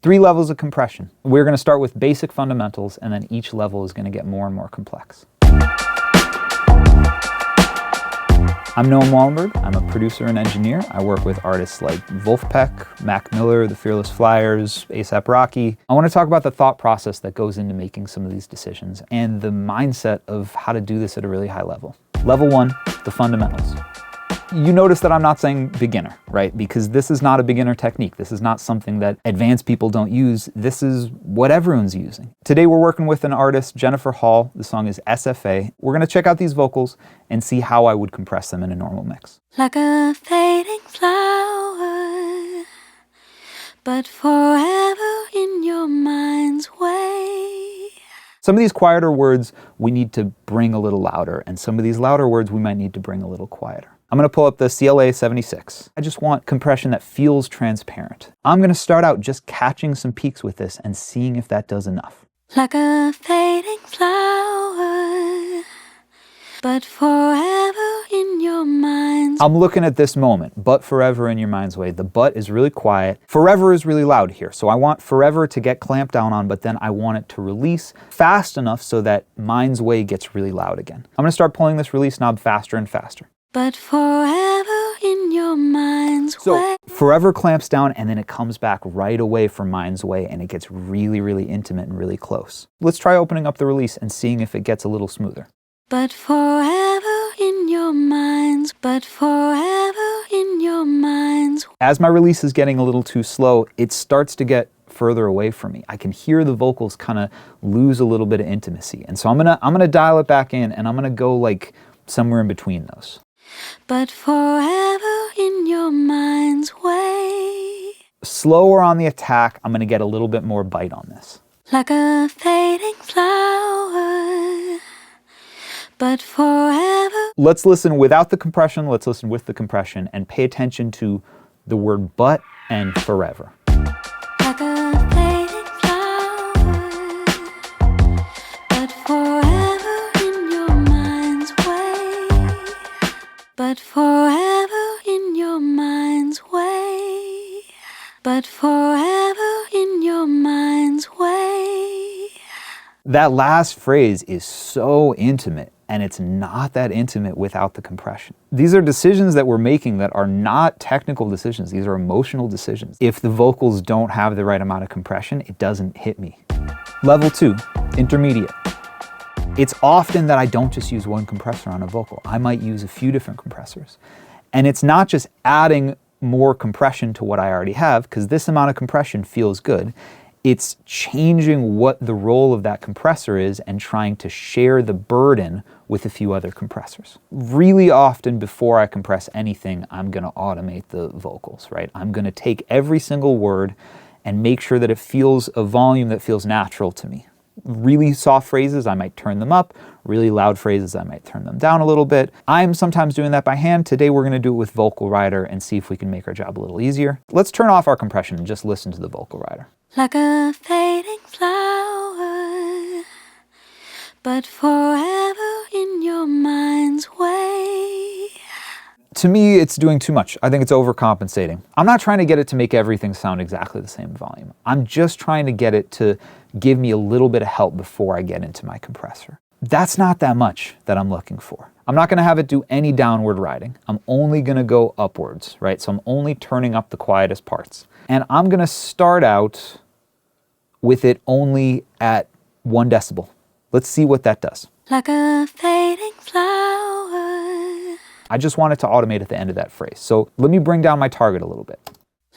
3 levels of compression. We're going to start with basic fundamentals, and then each level is going to get more and more complex. I'm Noam Wallenberg. I'm a producer and engineer. I work with artists like Wolfpack, Mac Miller, the Fearless Flyers, A$AP Rocky. I want to talk about the thought process that goes into making some of these decisions and the mindset of how to do this at a really high level. Level 1, the fundamentals. You notice that I'm not saying beginner, right? Because this is not a beginner technique. This is not something that advanced people don't use. This is what everyone's using. Today we're working with an artist, Jennifer Hall. The song is SFA. We're gonna check out these vocals and see how I would compress them in a normal mix. Like a fading flower, but forever in your mind's way. Some of these quieter words we need to bring a little louder, and some of these louder words we might need to bring a little quieter. I'm going to pull up the CLA 76. I just want compression that feels transparent. I'm going to start out just catching some peaks with this and seeing if that does enough. Like a fading flower, but forever in your mind's way. I'm looking at this moment, but forever in your mind's way. The but is really quiet. Forever is really loud here. So I want forever to get clamped down on, but then I want it to release fast enough so that mind's way gets really loud again. I'm going to start pulling this release knob faster and faster. But forever in your mind's way. So forever clamps down and then it comes back right away from mind's way and it gets really, really intimate and really close. Let's try opening up the release and seeing if it gets a little smoother. But forever in your mind's, but forever in your mind's. As my release is getting a little too slow, it starts to get further away from me. I can hear the vocals kind of lose a little bit of intimacy. And so I'm gonna dial it back in and I'm gonna go like somewhere in between those. But forever in your mind's way. Slower on the attack, I'm gonna get a little bit more bite on this. Like a fading flower, but forever. Let's listen without the compression, let's listen with the compression and pay attention to the word but and forever. Like a fading flower, but forever in your mind's way. But forever in your mind's way. But forever in your mind's way. That last phrase is so intimate, and it's not that intimate without the compression. These are decisions that we're making that are not technical decisions. These are emotional decisions. If the vocals don't have the right amount of compression, it doesn't hit me. Level 2, intermediate. It's often that I don't just use one compressor on a vocal. I might use a few different compressors. And it's not just adding more compression to what I already have, because this amount of compression feels good. It's changing what the role of that compressor is and trying to share the burden with a few other compressors. Really often before I compress anything, I'm going to automate the vocals, right? I'm going to take every single word and make sure that it feels a volume that feels natural to me. Really soft phrases, I might turn them up. Really loud phrases, I might turn them down a little bit. I'm sometimes doing that by hand. Today we're going to do it with Vocal Rider and see if we can make our job a little easier. Let's turn off our compression and just listen to the Vocal Rider. Like a fading flower, but forever in your mind's way. To me, it's doing too much. I think it's overcompensating. I'm not trying to get it to make everything sound exactly the same volume. I'm just trying to get it to give me a little bit of help before I get into my compressor. That's not that much that I'm looking for. I'm not gonna have it do any downward riding. I'm only gonna go upwards, right? So I'm only turning up the quietest parts. And I'm gonna start out with it only at 1 decibel. Let's see what that does. Like a fading flower. I just want it to automate at the end of that phrase. So let me bring down my target a little bit.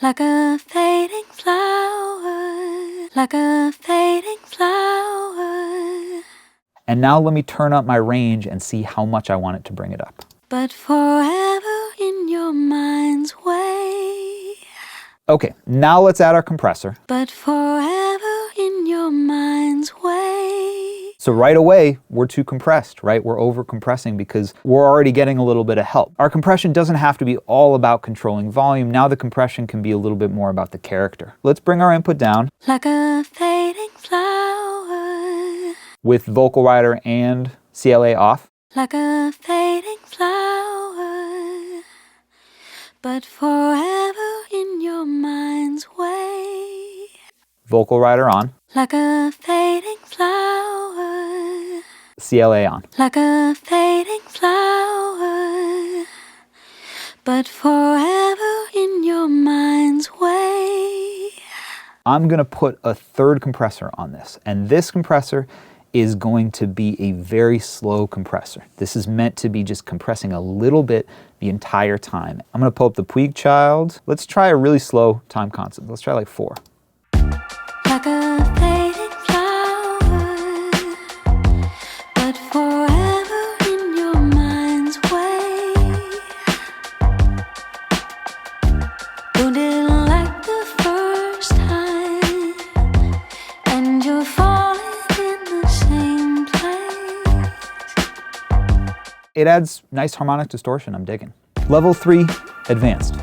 Like a fading flower. Like a fading flower. And now let me turn up my range and see how much I want it to bring it up. But forever in your mind's way. Okay, now let's add our compressor. But forever in your mind's way. So right away, we're too compressed, right? We're over compressing because we're already getting a little bit of help. Our compression doesn't have to be all about controlling volume. Now the compression can be a little bit more about the character. Let's bring our input down. Like a fading flower. With Vocal Rider and CLA off. Like a fading flower. But forever in your mind's way. Vocal rider on. Like a fading flower. CLA on. Like a fading flower. But forever in your mind's way. I'm gonna put a third compressor on this, and this compressor is going to be a very slow compressor. This is meant to be just compressing a little bit the entire time. I'm gonna pull up the Puig Child. Let's try a really slow time constant. Let's try like 4. Like a fading flower, but forever in your mind's way. Wounded like the first time, and you're falling in the same place. It adds nice harmonic distortion, I'm digging. Level 3, advanced.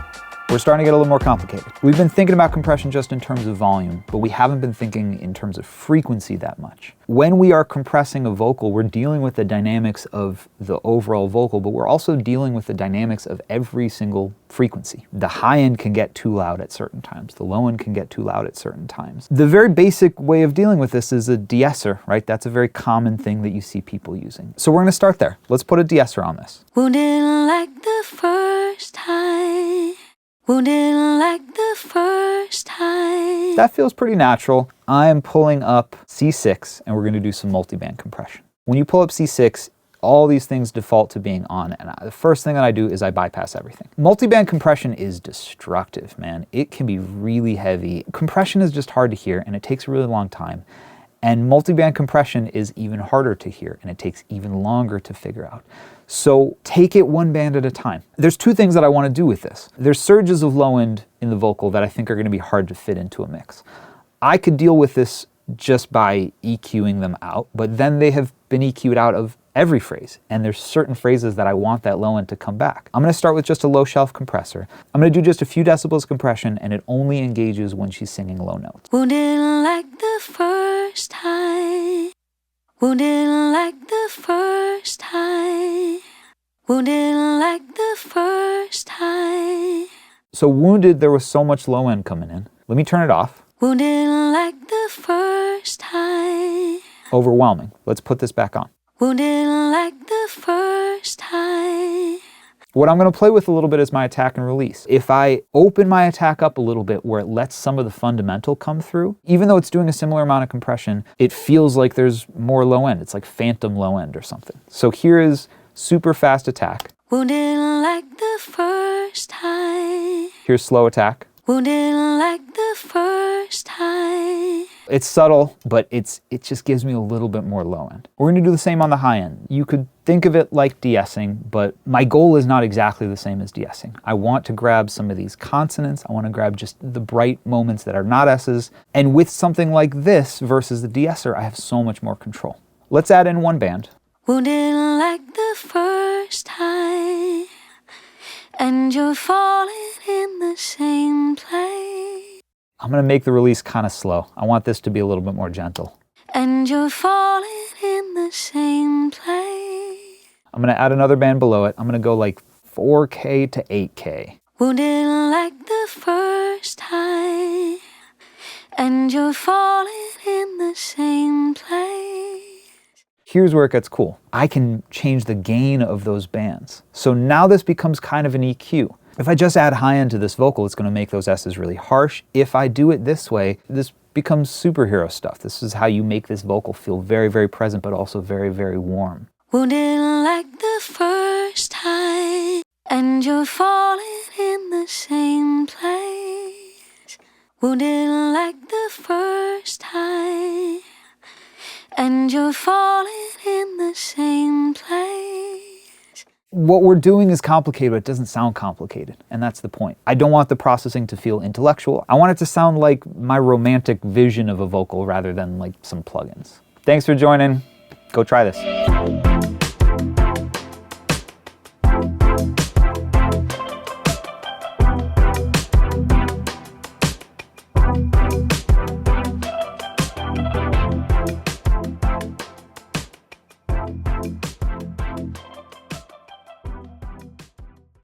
We're starting to get a little more complicated. We've been thinking about compression just in terms of volume, but we haven't been thinking in terms of frequency that much. When we are compressing a vocal, we're dealing with the dynamics of the overall vocal, but we're also dealing with the dynamics of every single frequency. The high end can get too loud at certain times. The low end can get too loud at certain times. The very basic way of dealing with this is a de-esser, right? That's a very common thing that you see people using. So we're gonna start there. Let's put a de-esser on this. Wounded like the first time. Wounded like the first time. That feels pretty natural. I am pulling up C6 and we're gonna do some multiband compression. When you pull up C6, all these things default to being on, and the first thing that I do is I bypass everything. Multiband compression is destructive, man. It can be really heavy. Compression is just hard to hear and it takes a really long time. And multiband compression is even harder to hear and it takes even longer to figure out. So take it one band at a time. There's 2 things that I want to do with this. There's surges of low end in the vocal that I think are going to be hard to fit into a mix. I could deal with this just by EQing them out, but then they have been EQ'd out of every phrase, and there's certain phrases that I want that low end to come back. I'm going to start with just a low shelf compressor. I'm going to do just a few decibels compression, and it only engages when she's singing low notes. Wounded like the first time. Wounded like the first time. Wounded like the first time. So wounded, there was so much low end coming in. Let me turn it off. Wounded like the first time. Overwhelming. Let's put this back on. Wounded like the first time. What I'm going to play with a little bit is my attack and release. If I open my attack up a little bit where it lets some of the fundamental come through, even though it's doing a similar amount of compression, it feels like there's more low end. It's like phantom low end or something. So here is super fast attack. Wounded like the first time. Here's slow attack. Wounded like the first time. It's subtle, but it just gives me a little bit more low end. We're going to do the same on the high end. You could think of it like de-essing, but my goal is not exactly the same as de-essing. I want to grab some of these consonants. I want to grab just the bright moments that are not S's. And with something like this versus the de-esser, I have so much more control. Let's add in one band. Wounded like the first time. And you're falling in the same place. I'm going to make the release kind of slow. I want this to be a little bit more gentle. And you're falling in the same place. I'm going to add another band below it. I'm going to go like 4K to 8K. Wounded like the first time. And you're falling in the same place. Here's where it gets cool. I can change the gain of those bands. So now this becomes kind of an EQ. If I just add high end to this vocal, it's going to make those S's really harsh. If I do it this way, this becomes superhero stuff. This is how you make this vocal feel very, very present, but also very, very warm. Wounded like the first time. And you're falling in the same place. Wounded like the first time. And you're falling in the same place. What we're doing is complicated, but it doesn't sound complicated, and that's the point. I don't want the processing to feel intellectual. I want it to sound like my romantic vision of a vocal rather than like some plugins. Thanks for joining. Go try this.